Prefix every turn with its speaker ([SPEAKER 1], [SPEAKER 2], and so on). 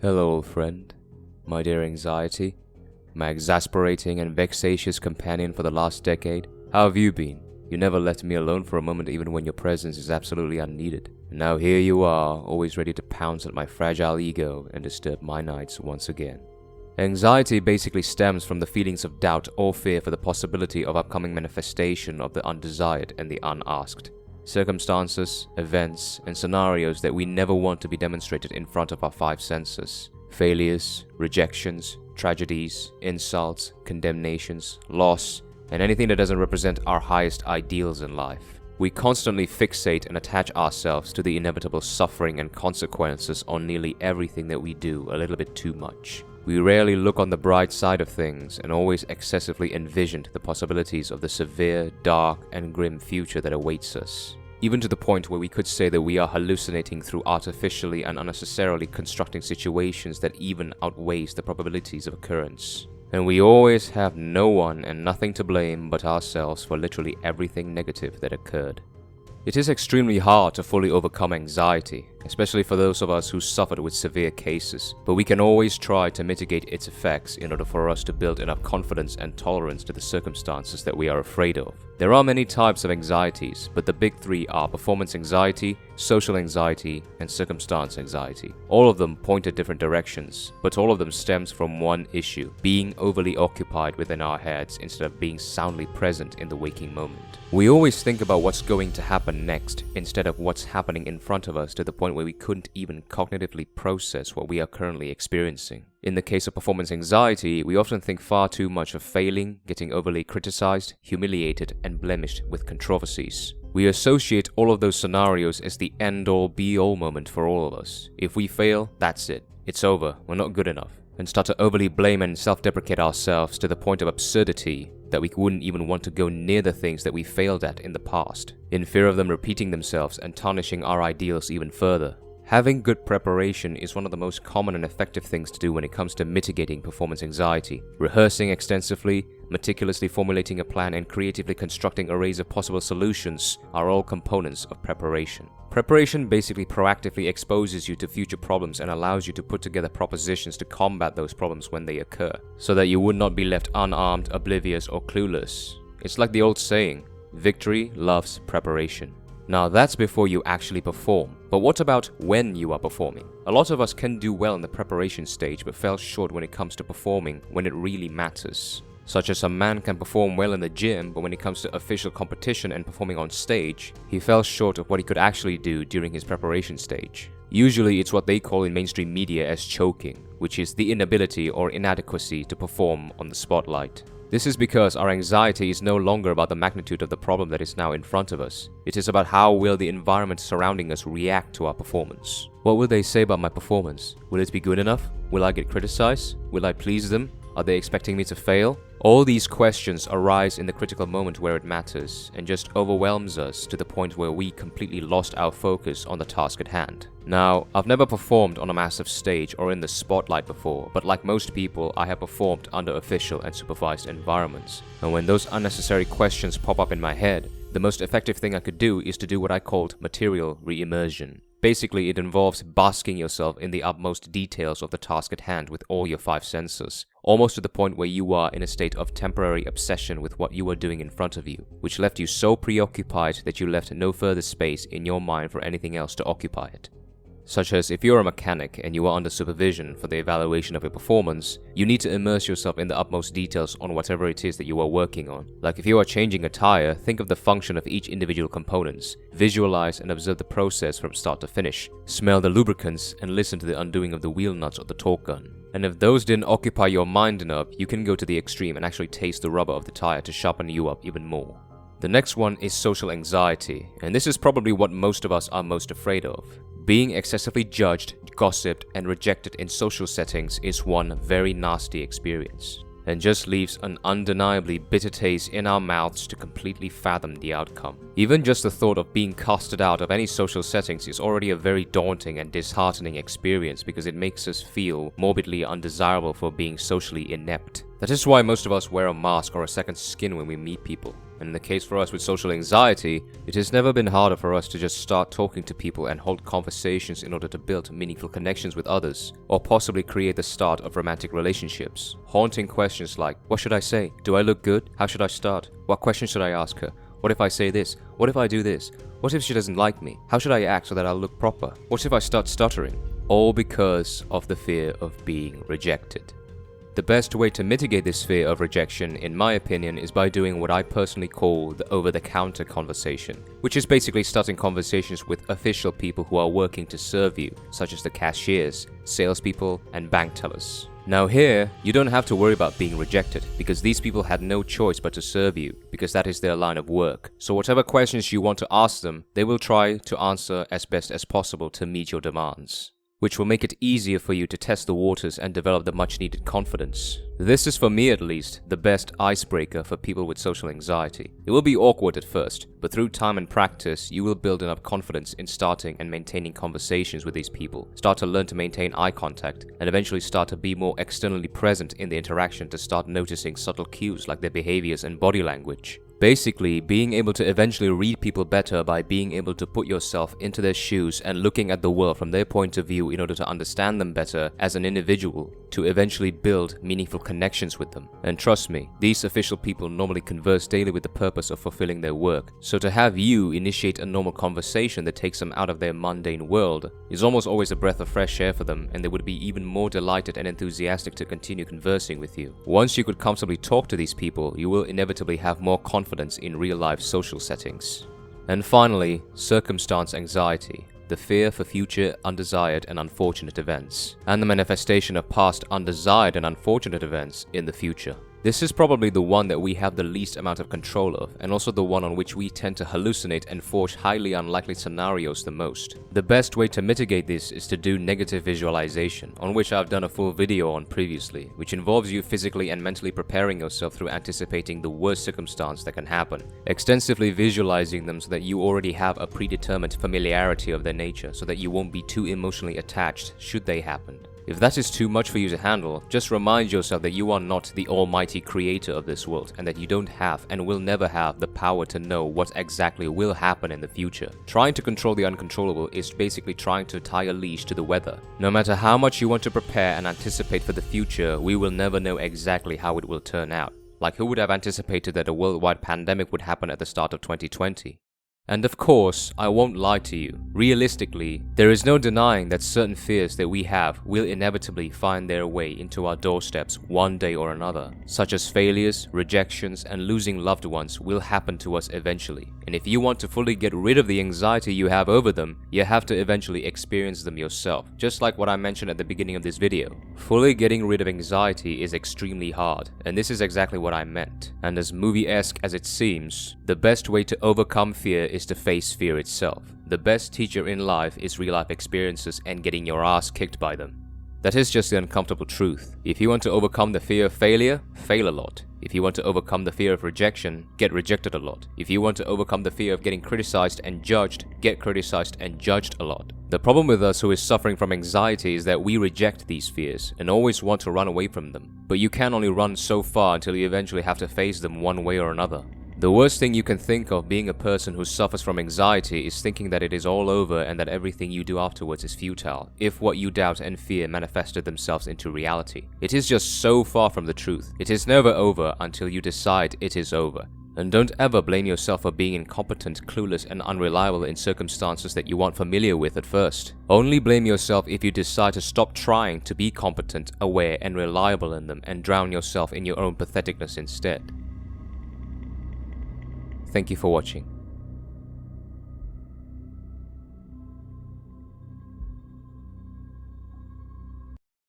[SPEAKER 1] Hello, old friend. My dear anxiety. My exasperating and vexatious companion for the last decade. How have you been? You never left me alone for a moment even when your presence is absolutely unneeded. And now here you are, always ready to pounce at my fragile ego and disturb my nights once again. Anxiety basically stems from the feelings of doubt or fear for the possibility of upcoming manifestation of the undesired and the unasked. Circumstances, events, and scenarios that we never want to be demonstrated in front of our five senses. Failures, rejections, tragedies, insults, condemnations, loss, and anything that doesn't represent our highest ideals in life. We constantly fixate and attach ourselves to the inevitable suffering and consequences on nearly everything that we do a little bit too much. We rarely look on the bright side of things and always excessively envisioned the possibilities of the severe, dark, and grim future that awaits us. Even to the point where we could say that we are hallucinating through artificially and unnecessarily constructing situations that even outweighs the probabilities of occurrence. And we always have no one and nothing to blame but ourselves for literally everything negative that occurred. It is extremely hard to fully overcome anxiety, especially for those of us who suffered with severe cases, but we can always try to mitigate its effects in order for us to build enough confidence and tolerance to the circumstances that we are afraid of. There are many types of anxieties, but the big three are performance anxiety, social anxiety, and circumstance anxiety. All of them point at different directions, but all of them stems from one issue: being overly occupied within our heads instead of being soundly present in the waking moment. We always think about what's going to happen next instead of what's happening in front of us, to the point where we couldn't even cognitively process what we are currently experiencing. In the case of performance anxiety, we often think far too much of failing, getting overly criticized, humiliated, and blemished with controversies. We associate all of those scenarios as the end-all, be-all moment for all of us. If we fail, that's it. It's over. We're not good enough. And start to overly blame and self-deprecate ourselves to the point of absurdity that we wouldn't even want to go near the things that we failed at in the past, in fear of them repeating themselves and tarnishing our ideals even further. Having good preparation is one of the most common and effective things to do when it comes to mitigating performance anxiety. Rehearsing extensively, meticulously formulating a plan, and creatively constructing arrays of possible solutions are all components of preparation. Preparation basically proactively exposes you to future problems and allows you to put together propositions to combat those problems when they occur, so that you would not be left unarmed, oblivious, or clueless. It's like the old saying, victory loves preparation. Now that's before you actually perform, but what about when you are performing? A lot of us can do well in the preparation stage but fell short when it comes to performing when it really matters. Such as a man can perform well in the gym, but when it comes to official competition and performing on stage, he fell short of what he could actually do during his preparation stage. Usually it's what they call in mainstream media as choking, which is the inability or inadequacy to perform on the spotlight. This is because our anxiety is no longer about the magnitude of the problem that is now in front of us. It is about how will the environment surrounding us react to our performance. What will they say about my performance? Will it be good enough? Will I get criticized? Will I please them? Are they expecting me to fail? All these questions arise in the critical moment where it matters and just overwhelms us to the point where we completely lost our focus on the task at hand. Now, I've never performed on a massive stage or in the spotlight before, but like most people, I have performed under official and supervised environments. And when those unnecessary questions pop up in my head, the most effective thing I could do is to do what I called material re-immersion. Basically, it involves basking yourself in the utmost details of the task at hand with all your five senses, almost to the point where you are in a state of temporary obsession with what you are doing in front of you, which left you so preoccupied that you left no further space in your mind for anything else to occupy it. Such as if you're a mechanic and you are under supervision for the evaluation of your performance, you need to immerse yourself in the utmost details on whatever it is that you are working on. Like if you are changing a tire, think of the function of each individual components, visualize and observe the process from start to finish, smell the lubricants and listen to the undoing of the wheel nuts or the torque gun. And if those didn't occupy your mind enough, you can go to the extreme and actually taste the rubber of the tire to sharpen you up even more. The next one is social anxiety, and this is probably what most of us are most afraid of. Being excessively judged, gossiped, and rejected in social settings is one very nasty experience, and just leaves an undeniably bitter taste in our mouths to completely fathom the outcome. Even just the thought of being casted out of any social settings is already a very daunting and disheartening experience because it makes us feel morbidly undesirable for being socially inept. That is why most of us wear a mask or a second skin when we meet people. And in the case for us with social anxiety, it has never been harder for us to just start talking to people and hold conversations in order to build meaningful connections with others, or possibly create the start of romantic relationships. Haunting questions like, what should I say? Do I look good? How should I start? What question should I ask her? What if I say this? What if I do this? What if she doesn't like me? How should I act so that I'll look proper? What if I start stuttering? All because of the fear of being rejected. The best way to mitigate this fear of rejection, in my opinion, is by doing what I personally call the over-the-counter conversation, which is basically starting conversations with official people who are working to serve you, such as the cashiers, salespeople, and bank tellers. Now here, you don't have to worry about being rejected, because these people had no choice but to serve you, because that is their line of work. So whatever questions you want to ask them, they will try to answer as best as possible to meet your demands, which will make it easier for you to test the waters and develop the much-needed confidence. This is, for me at least, the best icebreaker for people with social anxiety. It will be awkward at first, but through time and practice, you will build enough confidence in starting and maintaining conversations with these people, start to learn to maintain eye contact, and eventually start to be more externally present in the interaction to start noticing subtle cues like their behaviors and body language. Basically, being able to eventually read people better by being able to put yourself into their shoes and looking at the world from their point of view in order to understand them better as an individual, to eventually build meaningful connections with them. And trust me, these official people normally converse daily with the purpose of fulfilling their work, so to have you initiate a normal conversation that takes them out of their mundane world is almost always a breath of fresh air for them, and they would be even more delighted and enthusiastic to continue conversing with you. Once you could comfortably talk to these people, you will inevitably have more confidence in real-life social settings. And finally, circumstance anxiety, the fear for future undesired and unfortunate events, and the manifestation of past undesired and unfortunate events in the future. This is probably the one that we have the least amount of control of, and also the one on which we tend to hallucinate and forge highly unlikely scenarios the most. The best way to mitigate this is to do negative visualization, on which I've done a full video on previously, which involves you physically and mentally preparing yourself through anticipating the worst circumstance that can happen, extensively visualizing them so that you already have a predetermined familiarity of their nature, so that you won't be too emotionally attached should they happen. If that is too much for you to handle, just remind yourself that you are not the almighty creator of this world, and that you don't have and will never have the power to know what exactly will happen in the future. Trying to control the uncontrollable is basically trying to tie a leash to the weather. No matter how much you want to prepare and anticipate for the future, we will never know exactly how it will turn out. Like, who would have anticipated that a worldwide pandemic would happen at the start of 2020? And of course, I won't lie to you. Realistically, there is no denying that certain fears that we have will inevitably find their way into our doorsteps one day or another, such as failures, rejections, and losing loved ones will happen to us eventually. And if you want to fully get rid of the anxiety you have over them, you have to eventually experience them yourself, just like what I mentioned at the beginning of this video. Fully getting rid of anxiety is extremely hard, and this is exactly what I meant. And as movie-esque as it seems, the best way to overcome fear is to face fear itself. The best teacher in life is real-life experiences and getting your ass kicked by them. That is just the uncomfortable truth. If you want to overcome the fear of failure, fail a lot. If you want to overcome the fear of rejection, get rejected a lot. If you want to overcome the fear of getting criticized and judged, get criticized and judged a lot. The problem with us who is suffering from anxiety is that we reject these fears and always want to run away from them. But you can only run so far until you eventually have to face them one way or another. The worst thing you can think of being a person who suffers from anxiety is thinking that it is all over and that everything you do afterwards is futile, if what you doubt and fear manifested themselves into reality. It is just so far from the truth. It is never over until you decide it is over. And don't ever blame yourself for being incompetent, clueless, and unreliable in circumstances that you aren't familiar with at first. Only blame yourself if you decide to stop trying to be competent, aware, and reliable in them and drown yourself in your own patheticness instead. Thank you for watching.